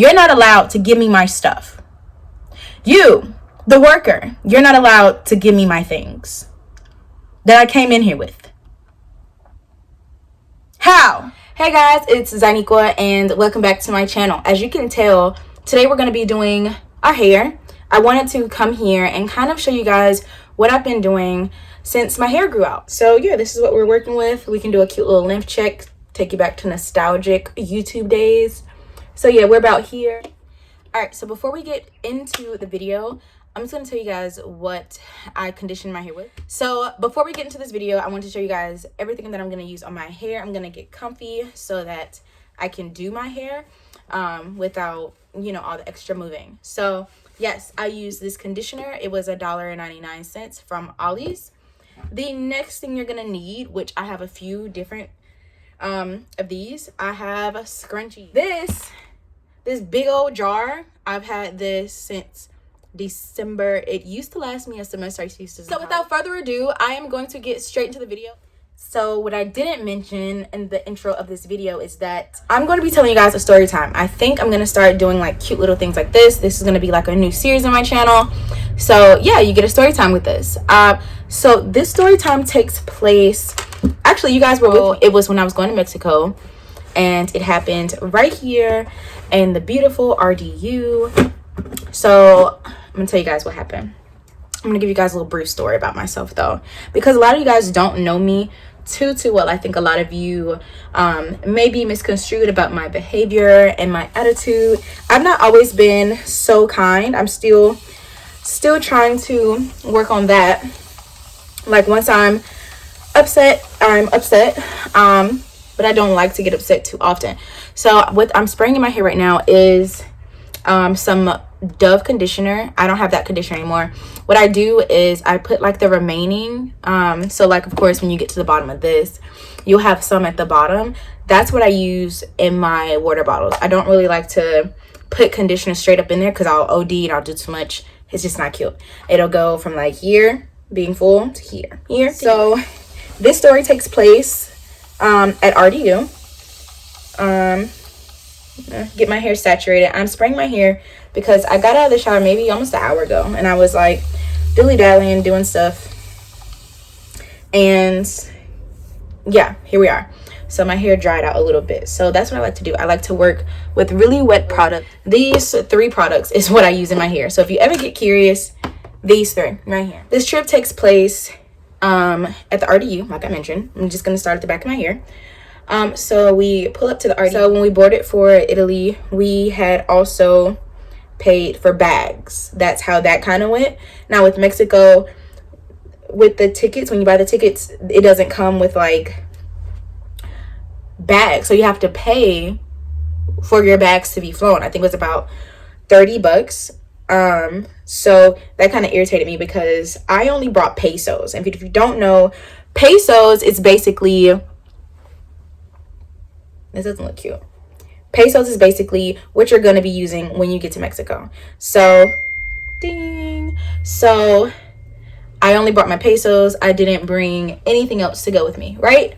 you're not allowed to give me my stuff. You, the worker, you're not allowed to give me my things that I came in here with. How? Hey guys, it's Zyniqua and welcome back to my channel. As you can tell, today we're going to be doing our hair. I wanted to come here and kind of show you guys what I've been doing since my hair grew out. So yeah, this is what we're working with. We can do a cute little length check, take you back to nostalgic YouTube days. So yeah, we're about here. All right, so before we get into the video, I'm just going to tell you guys what I conditioned my hair with. So before we get into this video, I want to show you guys everything that I'm going to use on my hair. I'm going to get comfy so that I can do my hair without, you know, all the extra moving. So yes, I used this conditioner. It was $1.99 from Ollie's. The next thing you're going to need, which I have a few different of these, I have a scrunchie. This big old jar, I've had this since December. It used to last me a semester. So without further ado, I am going to get straight into the video. So what I didn't mention in the intro of this video is that I'm going to be telling you guys a story time. I think I'm going to start doing like cute little things like this. This is going to be like a new series on my channel. So yeah, you get a story time with this. So this story time takes place, actually you guys were with me. It was when I was going to Mexico, and it happened right here in the beautiful RDU. So I'm gonna tell you guys what happened. I'm gonna give you guys a little brief story about myself though, because a lot of you guys don't know me too well. I think a lot of you may be misconstrued about my behavior and my attitude. I've not always been so kind. I'm still trying to work on that. Like once I'm upset, but I don't like to get upset too often. So what I'm spraying in my hair right now is some Dove conditioner. I don't have that conditioner anymore. What I do is I put like the remaining, so like of course when you get to the bottom of this, you'll have some at the bottom. That's what I use in my water bottles. I don't really like to put conditioner straight up in there because I'll OD and I'll do too much. It's just not cute. It'll go from like here being full to here. So this story takes place at RDU. Get my hair saturated. I'm spraying my hair because I got out of the shower maybe almost an hour ago, and I was like dilly-dallying, doing stuff, and yeah, here we are. So my hair dried out a little bit. So that's what I like to do. I like to work with really wet product. These 3 products is what I use in my hair. So if you ever get curious, these 3 right here. This trip takes place at the RDU, like I mentioned. I'm just gonna start at the back of my hair. So we pull up to the RDU. So when we boarded for Italy, we had also paid for bags. That's how that kind of went. Now with Mexico, with the tickets, when you buy the tickets, it doesn't come with like bags. So you have to pay for your bags to be flown. I think it was about $30. So that kind of irritated me because I only brought pesos. And if you don't know, pesos is basically, this doesn't look cute. Pesos is basically what you're going to be using when you get to Mexico. So, ding. So, I only brought my pesos. I didn't bring anything else to go with me. Right?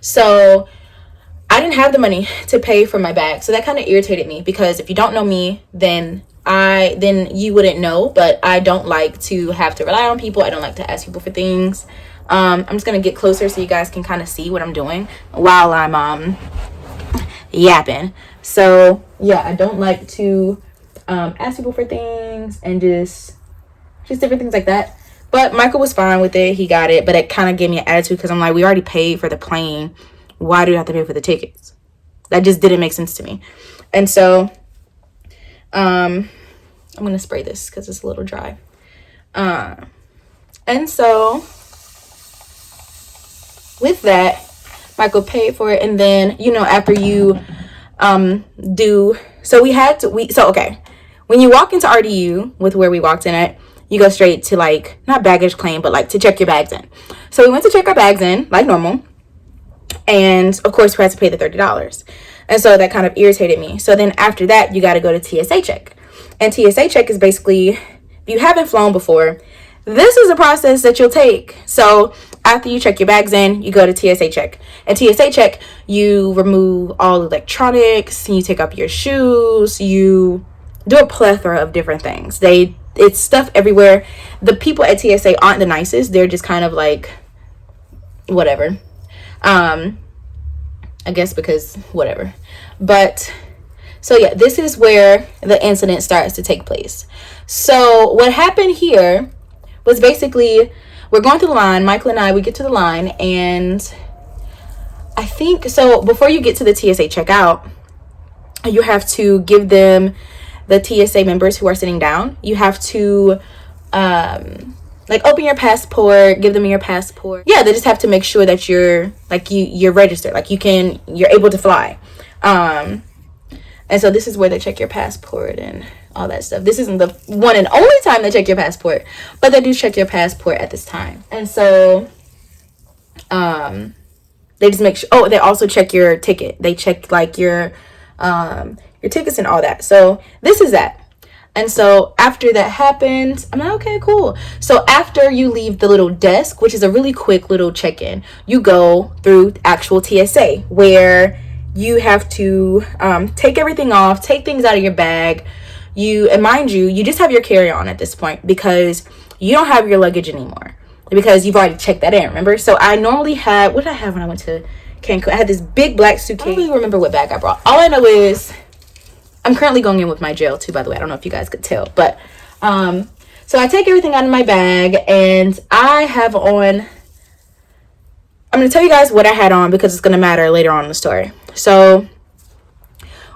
So, I didn't have the money to pay for my bag. So, that kind of irritated me because if you don't know me, then you wouldn't know. But I don't like to have to rely on people. I don't like to ask people for things. I'm just going to get closer so you guys can kind of see what I'm doing while I'm yapping. So yeah, I don't like to ask people for things and just different things like that. But Michael was fine with it. He got it. But it kind of gave me an attitude because I'm like, we already paid for the plane. Why do you have to pay for the tickets? That just didn't make sense to me. And so I'm going to spray this because it's a little dry. And so with that, Michael paid for it, and then, you know, after you okay, when you walk into RDU with where we walked in at, you go straight to like, not baggage claim, but like to check your bags in. So we went to check our bags in like normal, and of course we had to pay the $30, and so that kind of irritated me. So then after that, you got to go to TSA check, and TSA check is basically, if you haven't flown before, this is a process that you'll take. So after you check your bags in, you go to TSA check. And TSA check, you remove all electronics, you take off your shoes, you do a plethora of different things. It's stuff everywhere. The people at TSA aren't the nicest. They're just kind of like whatever. I guess because whatever. But so yeah, this is where the incident starts to take place. So what happened here was basically we're going through the line. Michael and I, we get to the line, and I think so before you get to the TSA checkout, you have to give them, the TSA members who are sitting down, you have to like open your passport, give them your passport. Yeah, they just have to make sure that you're like you're registered, like you're able to fly. And so this is where they check your passport and all that stuff. This isn't the one and only time they check your passport, but they do check your passport at this time. And so they just make sure, oh, they also check your ticket. They check like your tickets and all that. So this is that. And so after that happens, I'm like, okay, cool. So after you leave the little desk, which is a really quick little check-in, you go through actual TSA where you have to take everything off, take things out of your bag. And mind you, you just have your carry-on at this point because you don't have your luggage anymore because you've already checked that in, remember? So I normally had, what did I have when I went to Cancun? I had this big black suitcase. I don't really remember what bag I brought. All I know is I'm currently going in with my gel too, by the way. I don't know if you guys could tell, but so I take everything out of my bag and I have on, I'm going to tell you guys what I had on because it's going to matter later on in the story. So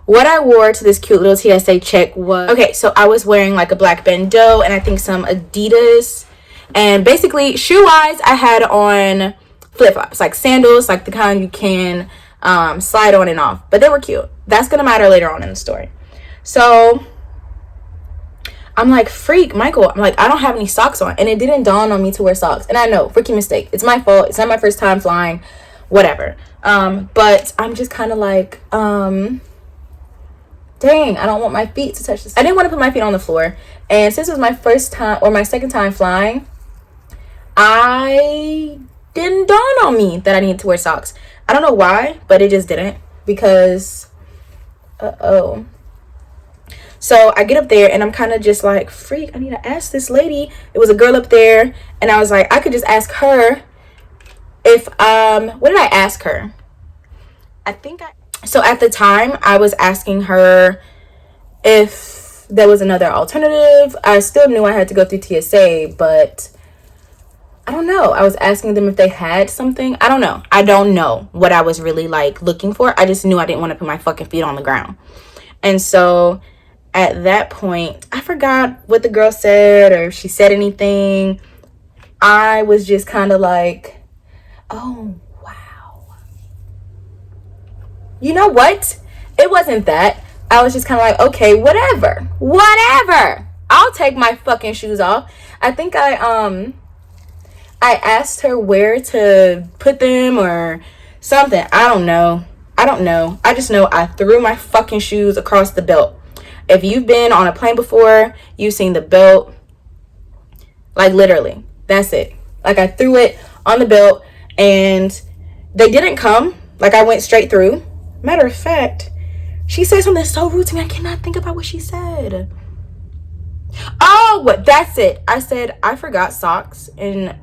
what I wore to this cute little TSA check was, okay, so I was wearing like a black bandeau and I think some Adidas, and basically shoe wise I had on flip-flops, like sandals, like the kind you can slide on and off, but they were cute. That's gonna matter later on in the story. So I'm like, freak, Michael, I'm like, I don't have any socks on, and it didn't dawn on me to wear socks. And I know, freaking mistake, it's my fault, it's not my first time flying, whatever. But I'm just kind of like, dang, I don't want my feet to touch this. I didn't want to put my feet on the floor, and since it was my first time or my second time flying, I didn't dawn on me that I needed to wear socks. I don't know why, but it just didn't, because so I get up there and I'm kind of just like, freak, I need to ask this lady. It was a girl up there, and I was like, I could just ask her if what did I ask her? So at the time I was asking her if there was another alternative. I still knew I had to go through TSA, but I don't know. I was asking them if they had something. I don't know. I don't know what I was really like looking for. I just knew I didn't want to put my fucking feet on the ground. And so at that point, I forgot what the girl said or if she said anything. I was just kind of like, oh, wow. You know what? It wasn't that. I was just kind of like, okay, whatever. I'll take my fucking shoes off. I think I asked her where to put them or something. I don't know. I just know I threw my fucking shoes across the belt. If you've been on a plane before, you've seen the belt. Like literally. That's it. Like I threw it on the belt and they didn't come. Like I went straight through. Matter of fact, she said something so rude to me. I cannot think about what she said. Oh, that's it. I said, I forgot socks. And,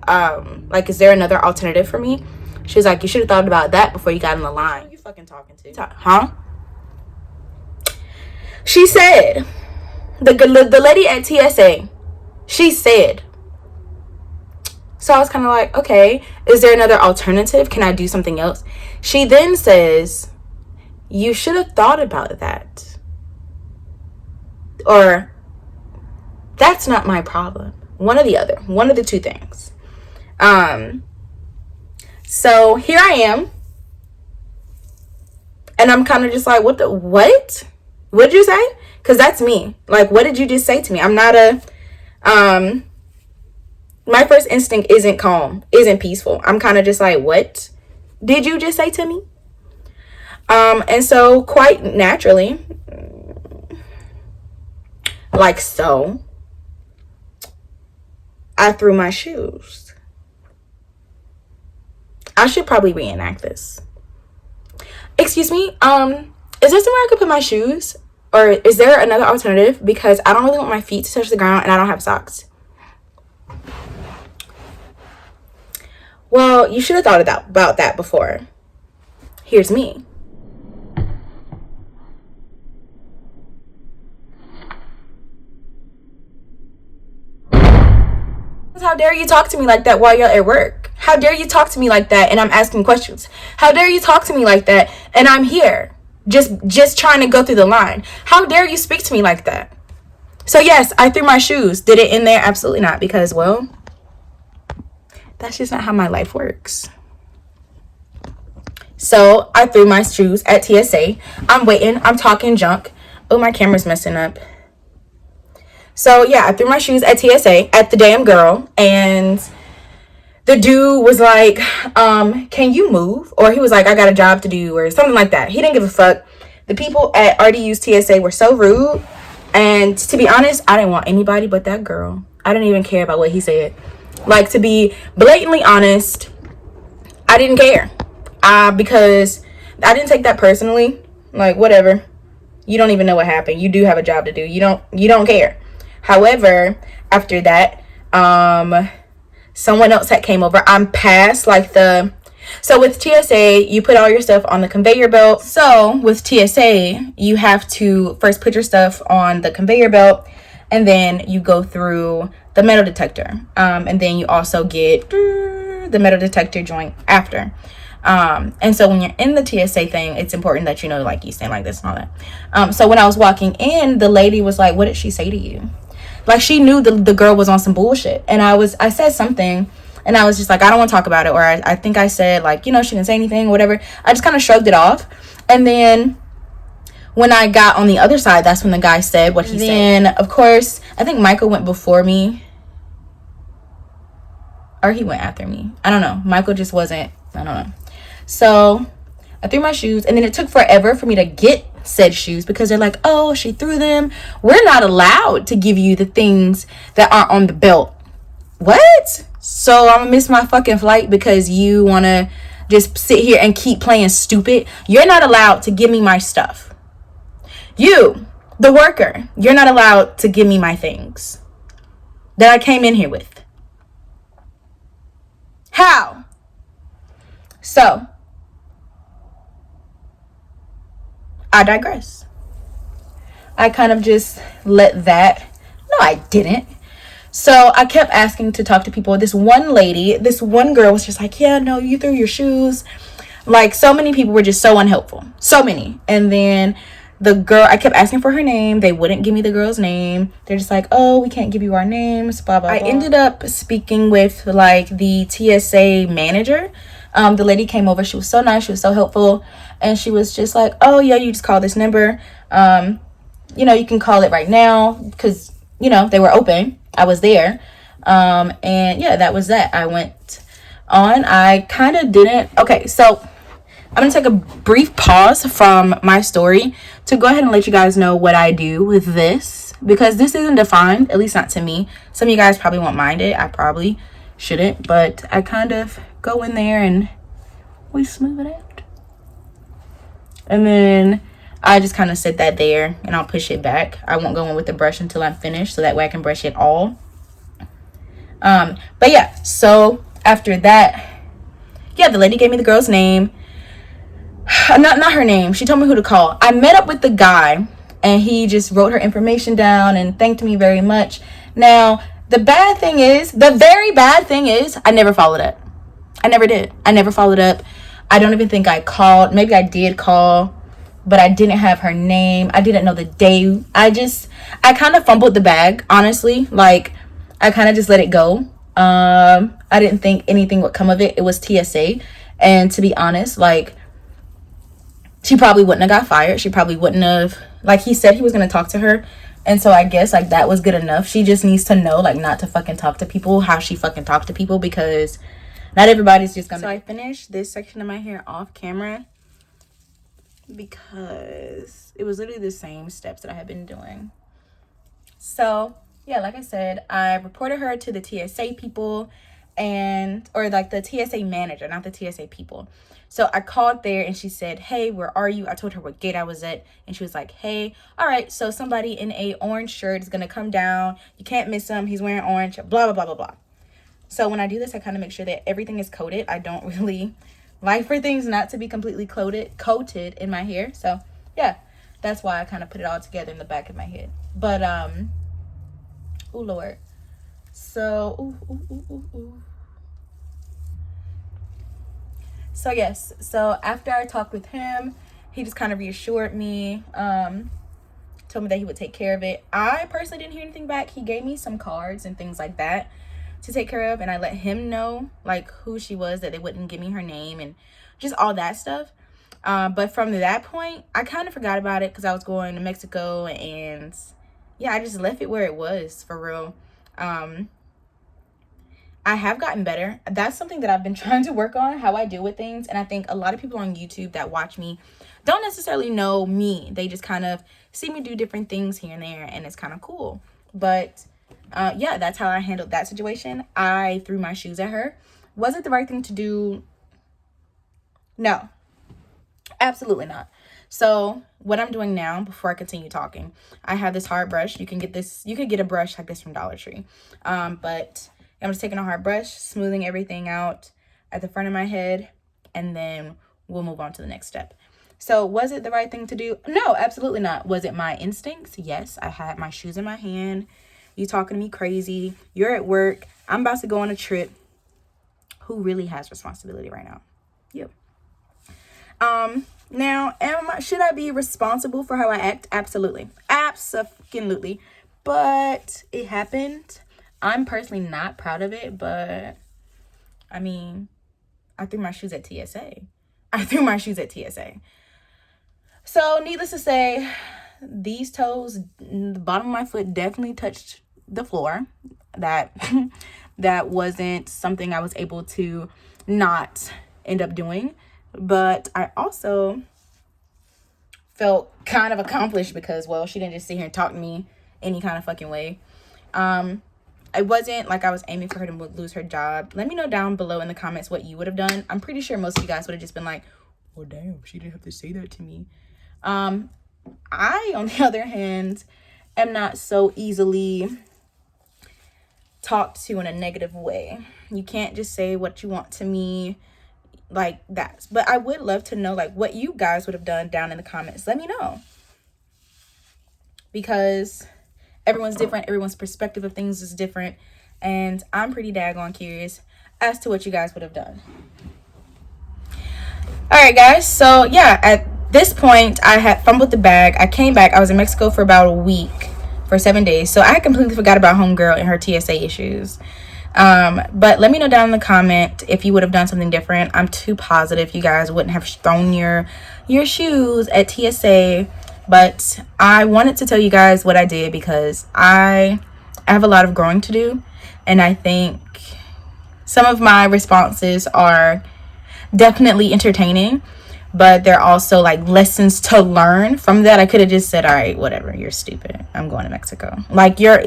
like, is there another alternative for me? She was like, you should have thought about that before you got in the line. Who are you fucking talking to? Huh? She said, the lady at TSA, she said. So I was kind of like, okay, is there another alternative? Can I do something else? She then says, you should have thought about that. Or, that's not my problem. One or the other. One of the two things. So here I am. And I'm kind of just like, what? What'd you say? Because that's me. Like, what did you just say to me? I'm not my first instinct isn't calm, isn't peaceful. I'm kind of just like, what did you just say to me? And so quite naturally, like so, I threw my shoes. I should probably reenact this. Excuse me, is there somewhere I could put my shoes? Or is there another alternative? Because I don't really want my feet to touch the ground and I don't have socks. Well, you should have thought about that before. Here's me. How dare you talk to me like that while you're at work? How dare you talk to me like that and I'm asking questions? How dare you talk to me like that and I'm here just trying to go through the line? How dare you speak to me like that? So yes, I threw my shoes. Did it in there? Absolutely not, because, well, that's just not how my life works. So I threw my shoes at TSA. I'm waiting. I'm talking junk. Oh, my camera's messing up. So yeah, I threw my shoes at TSA at the damn girl, and the dude was like, can you move? Or he was like, I got a job to do, or something like that. He didn't give a fuck. The people at RDU's TSA were so rude, and to be honest, I didn't want anybody but that girl. I didn't even care about what he said. Like, to be blatantly honest, I didn't care. Because I didn't take that personally. Like, whatever. You don't even know what happened. You do have a job to do. You don't care. However, after that, someone else had came over. I'm past like so with TSA, you put all your stuff on the conveyor belt. So with TSA, you have to first put your stuff on the conveyor belt, and then you go through the metal detector. And then you also get the metal detector joint after. And so when you're in the TSA thing, it's important that, you know, like, you stand like this and all that. So when I was walking in, the lady was like, what did she say to you? Like, she knew the girl was on some bullshit. And I said something, and I was just like, I don't want to talk about it. Or I think I said, like, you know, she didn't say anything or whatever. I just kind of shrugged it off. And then when I got on the other side, that's when the guy said what he said. And of course, I think Michael went before me, or he went after me. I don't know. Michael just wasn't, I don't know. So I threw my shoes, and then it took forever for me to get said shoes, because they're like, oh, she threw them. We're not allowed to give you the things that aren't on the belt. What? So I'm gonna miss my fucking flight because you want to just sit here and keep playing stupid? You're not allowed to give me my stuff. You, the worker, you're not allowed to give me my things that I came in here with. How? So I digress. I kind of just let that. No, I didn't. So I kept asking to talk to people. This one girl was just like, yeah, no, you threw your shoes. Like, so many people were just so unhelpful. So many. And then the girl, I kept asking for her name. They wouldn't give me the girl's name. They're just like, oh, we can't give you our names, blah, blah, blah. I ended up speaking with, like, the TSA manager. The lady came over. She was so nice. She was so helpful. And she was just like, oh, yeah, you just call this number. You know, you can call it right now, because, you know, they were open. I was there. And yeah, that was that. I went on. I kind of didn't. Okay, so I'm going to take a brief pause from my story to go ahead and let you guys know what I do with this, because this isn't defined, at least not to me. Some of you guys probably won't mind it. I probably shouldn't, but I kind of go in there and we smooth it out. And then I just kind of sit that there, and I'll push it back. I won't go in with the brush until I'm finished, so that way I can brush it all. But yeah, so after that, yeah, the lady gave me the girl's name. Not her name. She told me who to call. I met up with the guy, and he just wrote her information down and thanked me very much. Now, the very bad thing is, I never followed up. I never did. I never followed up. I don't even think I called. Maybe I did call, but I didn't have her name. I didn't know the day. I kind of fumbled the bag, honestly. Like, I kind of just let it go. I didn't think anything would come of it. It was TSA. And to be honest, like, she probably wouldn't have got fired. She probably wouldn't have, like, he said he was going to talk to her. And so I guess, like, that was good enough. She just needs to know, like, not to fucking talk to people how she fucking talked to people, because not everybody's just gonna. So I finished this section of my hair off camera because it was literally the same steps that I had been doing. So yeah, like I said, I reported her to the TSA people, or like the TSA manager, not the TSA people. So I called there and she said, hey, where are you? I told her what gate I was at. And she was like, hey, all right, so somebody in a orange shirt is going to come down. You can't miss him. He's wearing orange, blah, blah, blah, blah, blah. So when I do this, I kind of make sure that everything is coated. I don't really like for things not to be completely coated in my hair. So yeah, that's why I kind of put it all together in the back of my head. But, oh Lord. So, So yes, so after I talked with him, he just kind of reassured me, told me that he would take care of it. I personally didn't hear anything back. He gave me some cards and things like that to take care of, and I let him know like who she was, that they wouldn't give me her name and just all that stuff. But from that point, I kind of forgot about it because I was going to Mexico, and yeah, I just left it where it was, for real. I have gotten better. That's something that I've been trying to work on, how I deal with things. And I think a lot of people on YouTube that watch me don't necessarily know me. They just kind of see me do different things here and there, and it's kind of cool. But yeah, that's how I handled that situation. I threw my shoes at her. Was it the right thing to do? No, absolutely not. So what I'm doing now, before I continue talking, I have this hard brush. You can get a brush like this from Dollar Tree. But I'm just taking a hard brush, smoothing everything out at the front of my head, and then we'll move on to the next step. So was it the right thing to do? No, absolutely not. Was it my instincts? Yes, I had my shoes in my hand. You talking to me crazy. You're at work. I'm about to go on a trip. Who really has responsibility right now? You. Now, should I be responsible for how I act? Absolutely. Absolutely. But it happened. I'm personally not proud of it, but I mean, I threw my shoes at TSA. So needless to say, these toes, the bottom of my foot definitely touched the floor. That wasn't something I was able to not end up doing. But I also felt kind of accomplished because, well, she didn't just sit here and talk to me any kind of fucking way. It wasn't like I was aiming for her to lose her job. Let me know down below in the comments what you would have done. I'm pretty sure most of you guys would have just been like, well, damn, she didn't have to say that to me. I, on the other hand, am not so easily talked to in a negative way. You can't just say what you want to me like that. But I would love to know like what you guys would have done down in the comments. Let me know. Because everyone's different. Everyone's perspective of things is different. And I'm pretty daggone curious as to what you guys would have done. Alright guys, so yeah, at this point I had fumbled the bag. I came back. I was in Mexico for about a week, for 7 days. So I completely forgot about homegirl and her TSA issues. But let me know down in the comment if you would have done something different. I'm too positive you guys wouldn't have thrown your shoes at TSA. But I wanted to tell you guys what I did because I have a lot of growing to do. And I think some of my responses are definitely entertaining, but they're also like lessons to learn from that. I could have just said, all right, whatever, you're stupid, I'm going to Mexico. Like, you're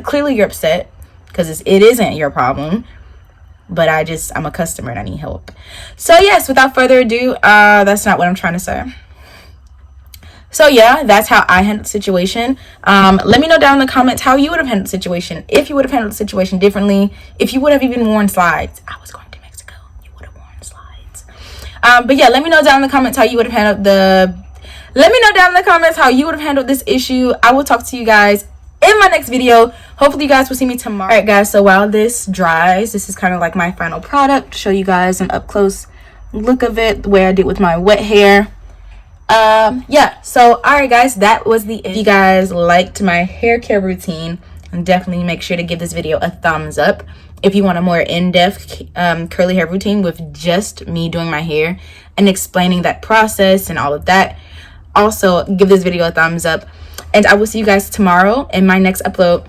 upset because it isn't your problem, but I'm a customer and I need help. So yes, without further ado, that's not what I'm trying to say. So yeah, that's how I handled the situation. Let me know down in the comments how you would have handled the situation. If you would have handled the situation differently. If you would have even worn slides. I was going to Mexico. You would have worn slides. But yeah, let me know down in the comments how you would have handled this issue. I will talk to you guys in my next video. Hopefully you guys will see me tomorrow. Alright guys, so while this dries, this is kind of like my final product. Show you guys an up close look of it, the way I did with my wet hair. Yeah, so alright guys, that was the end. If you guys liked my hair care routine, definitely make sure to give this video a thumbs up. If you want a more in-depth curly hair routine with just me doing my hair and explaining that process and all of that, also give this video a thumbs up. And I will see you guys tomorrow in my next upload.